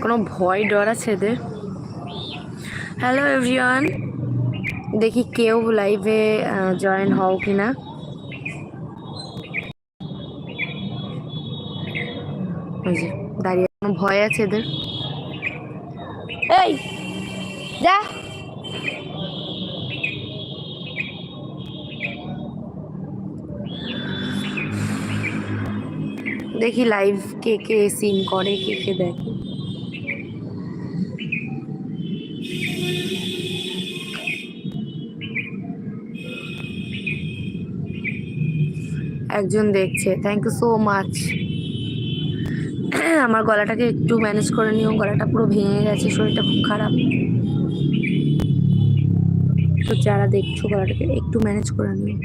কোনো ভয় ডর আছে এদের। হ্যালো এভরিওয়ান, দেখি কেউ লাইভে জয়েন হও কিনা। ওই যে দাঁড়িয়ে, কোনো ভয় আছে এদের। এই যা, দেখি লাইভ কে কে সিন করে, কে কে দেখে। একজন দেখছে, থ্যাংক ইউ সো মাচ। আমার গলাটাকে একটু ম্যানেজ করে নিও, গলাটা পুরো ভেঙে গেছে, শরীরটা খুব খারাপ। তো যারা দেখছো গলাটাকে একটু ম্যানেজ করে নিও।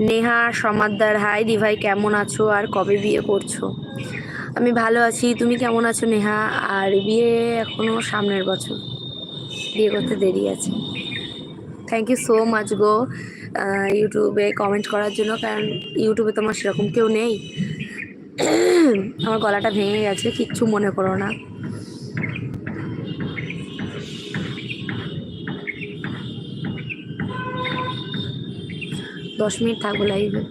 নেহা সমাদ্দার, হাই দিভাই, কেমন আছো আর কবে বিয়ে করছো? আমি ভালো আছি, তুমি কেমন আছো নেহা? আর বিয়ে এখনো সামনের বছর, বিয়ে করতে দেরি আছে। থ্যাংক ইউ সো মাচ গো ইউটিউবে কমেন্ট করার জন্য, কারণ ইউটিউবে তোমার সেরকম কেউ নেই। আমার গলাটা ভেঙে গেছে, কিচ্ছু মনে করো না। দশ মিনিট থাকবো লাইভে।